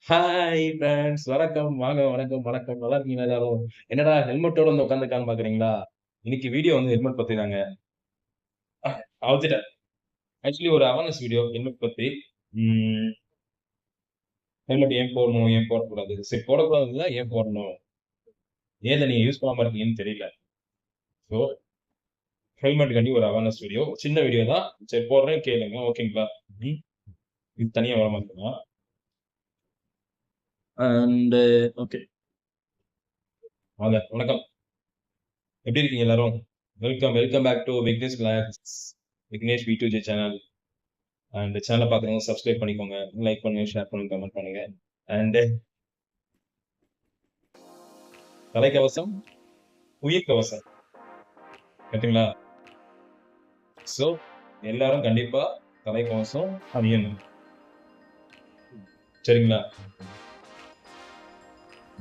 Hi friends. வணக்கம். வாங்க. வணக்கம், வணக்கம். நல்லா இருக்கீங்களா எல்லாரும்? என்னடா ஹெல்மெட்டோட வந்து உட்கார்ந்துருக்கான்னு பார்க்குறீங்களா? இன்னைக்கு வீடியோ வந்து ஹெல்மெட் பத்தி தாங்க. அவுத்துட்டேன். ஆக்சுவலி ஒரு அவேர்னஸ் வீடியோ ஹெல்மெட் பத்தி. ம் ஹெல்மெட் ஏன் போடணும்? ஏன் போடக்கூடாது? சரி போடக்கூடாது இல்ல, ஏன் போடணும்? ஏன் இத நீங்க யூஸ் பண்ணாம இருக்கீங்கன்னு தெரியல. ஸோ ஹெல்மெட்காண்டி ஒரு அவேர்னஸ் வீடியோ. சின்ன வீடியோ தான். சரி போடுறேன் கேளுங்க. ஓகேங்களா? ம். இது தனியா வர மாட்டேங்குதா? And okay. வாங்க. வணக்கம். எப்படி இருக்கீங்க எல்லாரும்? Welcome, welcome back to Vignesh vlogs. Vignesh V2J channel. And சேனலை பார்க்குறவங்க சப்ஸ்கிரைப் பண்ணிக்கோங்க, லைக் பண்ணுங்க, ஷேர் பண்ணுங்க, கமெண்ட் பண்ணுங்க. அண்ட் தலைக்கவசம் உயிர் கவசம், கரெக்டுங்களா? ஸோ எல்லாரும் கண்டிப்பா தலைக்கவசம் அணியணும், சரிங்களா?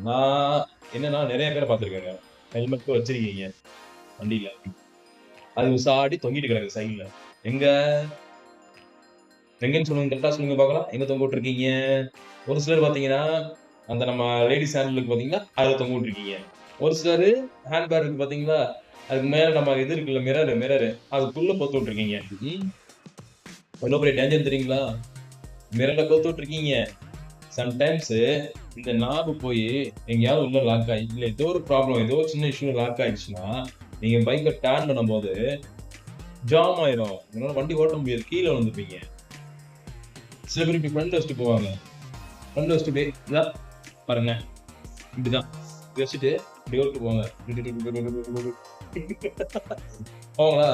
நான் என்னன்னா நிறைய பேரை பார்த்துருக்கேங்க, ஹெல்மெட் வச்சிருக்கீங்க வண்டியில, அது உசாடி தொங்கிட்டு கிடக்கு சைட்ல. எங்க எங்கன்னு சொல்லுங்க, கரெக்டா சொல்லுங்க பார்க்கலாம். எங்க தொங்க விட்டுருக்கீங்க? ஒரு சிலர் பார்த்தீங்கன்னா அந்த நம்ம லேடிஸ் ஹேண்ட்லுக்கு பார்த்தீங்கன்னா அதில் தொங்க விட்டுருக்கீங்க. ஒரு சிலர் ஹேண்ட் பேக் இருக்கு பார்த்தீங்களா, அதுக்கு மேல நம்ம இது இருக்குல்ல, மிரர் மிரர் அதுக்குள்ள பொத்து விட்டுருக்கீங்க. எவ்வளோ பெரிய டேஞ்சர் தெரியுங்களா? மிரர்ல பொத்து விட்டுருக்கீங்க. சம்டைம்ஸ் இந்த நாபு போய் எங்கேயாவது உள்ள லாக் ஆகி, இல்லை ஏதோ ஒரு ப்ராப்ளம், ஏதோ சின்ன இஷ்யூ லாக் ஆயிடுச்சுன்னா, நீங்க பைக்கை டேர்ன் பண்ணும்போது ஜாம் ஆயிரும். உங்களால வண்டி ஓட்ட முடியாது, கீழே வந்துருப்பீங்க. சில பேர் இப்படி ஃப்ரண்ட் வச்சுட்டு போவாங்க. ஃப்ரண்ட் வச்சுட்டு போய் இதான் பாருங்க, இப்படிதான் வச்சுட்டு இப்படி ஓட்டு போவாங்க. போங்களா?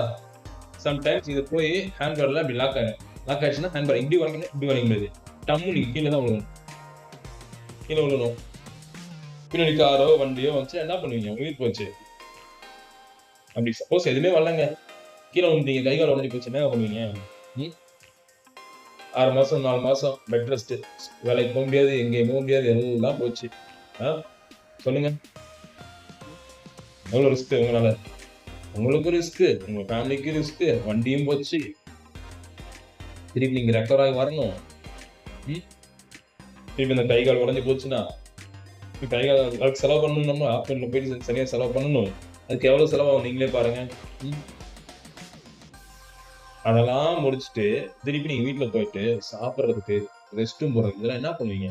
சம்டைம்ஸ் இது போய் ஹேண்ட் பேர்ல இப்படி லாக் ஆகும். லாக் ஆயிடுச்சுன்னா ஹேண்ட் பேர் இப்படி வளைக்கணும், இப்படி வளைக்க முடியாது. டம்மு நீங்க கீழே தான் விழுணும், கீழே விழணும். பின்னாடி காரோ வண்டியோ வந்துச்சு என்ன பண்ணுவீங்க? உயிர் போச்சு. அப்படி சப்போஸ் எதுவுமே வரலங்க, கீழே விழுந்தீங்க, கை கால் உடஞ்சி போச்சு, என்ன பண்ணுவீங்க? 6 மாசம் 4 மாசம் பெட் ரெஸ்ட், வேலைக்கு போக முடியாது, எங்கேயும் போக முடியாது, எல்லாம் போச்சு. சொல்லுங்க, எவ்வளவு ரிஸ்க் உங்களால? உங்களுக்கு ரிஸ்க், உங்க ஃபேமிலிக்கு ரிஸ்க், வண்டியும் போச்சு, திருப்பி நீங்க ரெக்கவர் ஆகி வரணும். திருப்பி இந்த கை கால் உடஞ்சி போச்சுன்னா கை கால் அதுக்கு செலவு பண்ணணும், நம்ம ஹாஸ்பிட்டல் போயிட்டு சரியா செலவு பண்ணணும். அதுக்கு எவ்வளவு செலவாகும் நீங்களே பாருங்க. அதெல்லாம் முடிச்சுட்டு திருப்பி நீங்க வீட்டுல போயிட்டு சாப்பிட்றதுக்கு, ரெஸ்ட்டும் போறதுக்கு இதெல்லாம் என்ன பண்ணுவீங்க?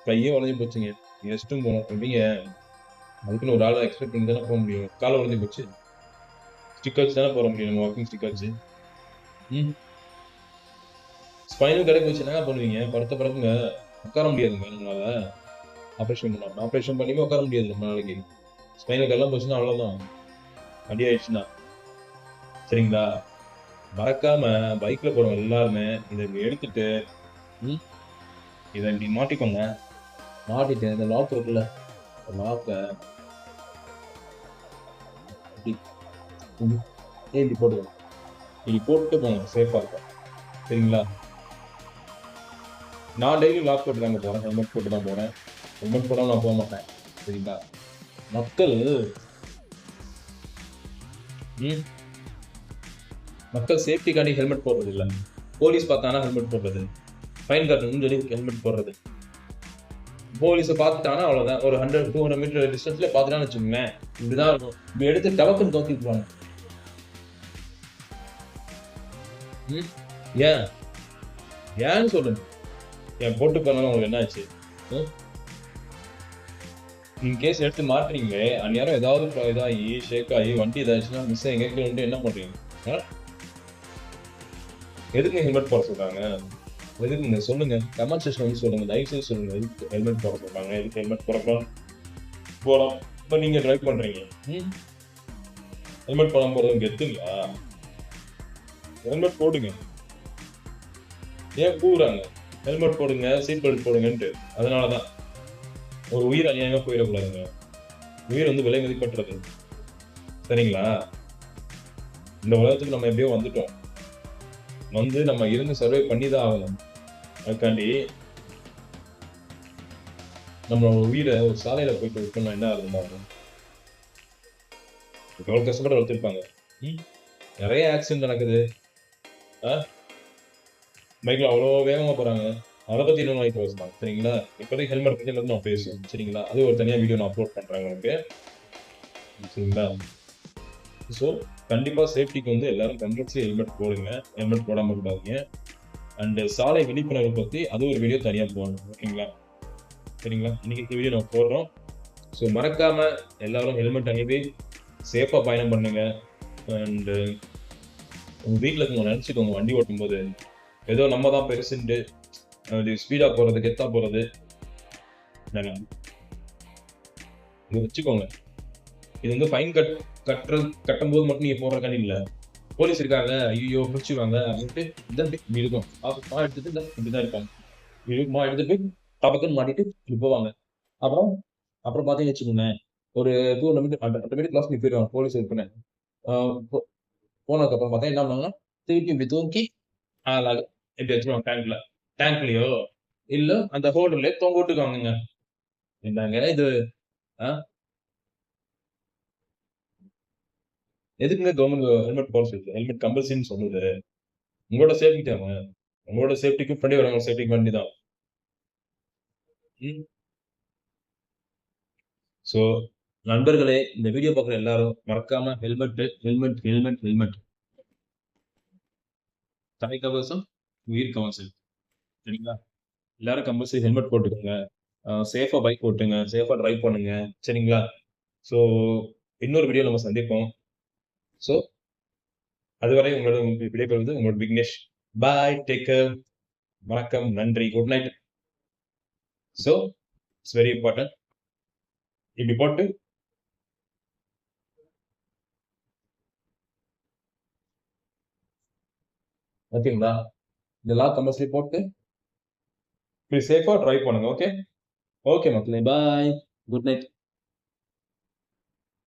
கையே உடஞ்சி போச்சுங்க, ரெஸ்ட்டும் போகணும் எப்படிங்க? அதுக்குன்னு ஒரு ஆளை எக்ஸ்பெக்ட் பண்ணி தானே போக முடியும். காலை உடஞ்சி போச்சு, ஸ்டிக் வச்சு தானே போட முடியும், வாக்கிங் ஸ்டிக் வச்சு. ஸ்பைனல் கடை போச்சு என்ன பண்ணுவீங்க? படுத்த படுக்குங்க, உட்கார முடியாதுங்க நம்மளால. ஆப்ரேஷன் பண்ணலாம், ஆப்ரேஷன் பண்ணியுமே உட்கார முடியாது ரொம்ப நாளைக்கு. ஸ்பைனல் கடலாம் போச்சுன்னா அவ்வளவுதான், அடி ஆயிடுச்சுன்னா. சரிங்களா? மறக்காம பைக்ல போறவங்க எல்லாருமே இதை எடுத்துட்டு இதை இப்படி மாட்டிக்கோங்க. மாட்டிட்டு இந்த லாக் இருக்குல்ல, லாக்க இப்படி போட்டுக்கோங்க. இப்படி போட்டு போங்க, சேஃபா இருக்கும். சரிங்களா? நான் டெய்லி லாக் போட்டு தாங்க போறேன், ஹெல்மெட் போட்டு தான் போறேன். ஹெல்மெட் போடாம நான் போக மாட்டேன். சரிங்களா? மக்கள் மக்கள் சேஃப்டிக்காண்டி ஹெல்மெட் போடுறது இல்லை, போலீஸ் பார்த்தானா ஹெல்மெட் போடுறது, ஃபைன் கட்டணும்னு சொல்லி ஹெல்மெட் போடுறது. போலீஸை பார்த்துட்டானா அவ்வளோதான், ஒரு 100-200 மீட்டர் டிஸ்டன்ஸ்ல பார்த்துட்டான்னு வச்சுக்கோங்களேன், இப்படிதான் இருக்கும். இப்படி எடுத்து டவக்குன்னு தோத்திட்டுவாங்க. ஏன் ஏன்னு சொல்லுங்க. என் போட்டு பண்ணாலும் உங்களுக்கு என்ன ஆச்சு? நீங்க கேஸ் எடுத்து மாட்டுறீங்களே, அந்நேரம் ஏதாவது இதாகி ஷேக் ஆகி வண்டி ஏதாச்சுன்னா மிஸ் எங்க என்ன பண்றீங்க? எதுக்கு ஹெல்மெட் போட சொல்றாங்க? எதுக்குங்க சொல்லுங்க, கமெண்ட் செக்ஷன் வந்து சொல்லுங்க, தயவு செய்து சொல்லுங்க. எதுக்கு ஹெல்மெட் போட சொல்றாங்க? எதுக்கு ஹெல்மெட் போடலாம்? போலாம். இப்போ நீங்க டிரைவ் பண்றீங்க, ஹெல்மெட் போடாம போறது கெத்துங்களா? ஹெல்மெட் போடுங்க. ஏன் கூறாங்க ஹெல்மெட் போடுங்க, சீட் பெல்ட் போடுங்கன்ட்டு? அதனாலதான் ஒரு உயிர் அநியாயமா போயிடக்கூடாதுங்க. உயிர் வந்து விலை மதிப்பற்றது, சரிங்களா? இந்த உலகத்துக்கு நம்ம எப்படியோ வந்துட்டோம், வந்து நம்ம இருந்து சர்வை பண்ணி தான் ஆகணும். அதுக்காண்டி நம்ம உயிரை ஒரு சாலையில போயிட்டு விட்டோம்னா என்ன ஆகுது? எவ்வளவு கஷ்டப்பட்டு வளர்த்துருப்பாங்க. நிறைய ஆக்சிடென்ட் நடக்குது. பைக்ல அவ்வளோ வேகமா போறாங்க, அத பத்தி இன்னொரு நாளைக்கு பேசலாம். சரிங்களா? இப்போதைக்கு ஹெல்மெட் பத்தி எல்லாரும் நான் பேசுவோம். சரிங்களா? அது ஒரு தனியா வீடியோ நான் அப்லோட் பண்றேன் உங்களுக்கு. சரிங்களா? ஸோ, கண்டிப்பா சேஃப்டிக்கு வந்து எல்லாரும் கம்பல்சரி ஹெல்மெட் போடுங்க. ஹெல்மெட் போடாம விடாதீங்க. அண்ட் சாலை விழிப்புணர்வு பத்தி அது ஒரு வீடியோ தனியா போடணும். ஓகேங்களா? சரிங்களா? இன்னைக்கு இந்த வீடியோ நம்ம போடுறோம். ஸோ மறக்காம எல்லாரும் ஹெல்மெட் அணிந்து சேஃபா பயணம் பண்ணுங்க. அண்ட் உங்க வீட்ல இருக்கவங்க நினைச்சுக்கோங்க வண்டி ஓட்டும்போது, ஏதோ நம்ம தான் பெருசுன்ட்டு ஸ்பீடா போறது, கெத்தா போறது. என்னங்க, இத வச்சுக்கோங்க. இது வந்து ஃபைன் கட்டும்போது மட்டும் நீங்க போடுறதுக்காண்டி இல்ல. போலீஸ் இருக்காங்க, ஐய்யயோ! புடிச்சுருவாங்க அப்படின்ட்டு இதான் இப்படி இருக்கும். எடுத்துட்டு இந்தா இப்படிதான் இருப்பாங்க. எடுத்துட்டு போய் டபக்குன்னு மாட்டிட்டு இப்படி போவாங்க. அப்புறம் அப்புறம் பார்த்தீங்கன்னு வச்சுக்கோங்களேன், ஒரு 200 மீட்டர் ஆட்டோமேட்டிக் கிராஸ் பண்ணி போயிருவாங்க போலீஸ் இருக்குன்னு. ஆ போ போனதுக்கப்புறம் பார்த்தா என்ன பண்ணுவாங்கன்னா, திருப்பி இப்படி தூக்கி அழகா இப்படி வச்சுருவாங்க டேங்க்ல. டேங்க்லயோ, இல்ல அந்த ஹோல்டர்லயோ தொங்க விட்டுக்குவாங்கங்க. என்னங்க இது? ஆ எதுக்குங்க கவர்மெண்ட் ஹெல்மெட் போட சொல்லுது? ஹெல்மெட் கம்பல்சரின்னு சொல்லுது. உங்களோட சேஃப்டி தான. உங்களோட சேஃப்டிக்கும் பின்னாடி வரவங்க சேஃப்டிக்கு வேண்டி தான். ம். ஸோ நண்பர்களே, இந்த வீடியோ பார்க்குற எல்லாரும் மறக்காம ஹெல்மெட். தலைக்கவசம், உயிர் கவசம். சரிங்களா? எல்லாரும் கம்பல்சரி ஹெல்மெட் போட்டுக்கோங்க. சேஃபா பைக் ஓட்டுங்க. சேஃபா டிரைவ் பண்ணுங்க. சரிங்களா? ஸோ இன்னொரு வீடியோல நம்ம சந்திப்போம். ஸோ அதுவரை உங்களிடம் விடைபெறுவது உங்களோட விக்னேஷ். பாய். Take care. வணக்கம். நன்றி. Good night. So it's very important. இப்படி போட்டு ஓகேங்களா? இதெல்லாம் கம்பல்சரி போட்டு இப்படி சேஃபா டிரைவ் பண்ணுங்க. ஓகே? ஓகே மக்களே. பாய். Good night.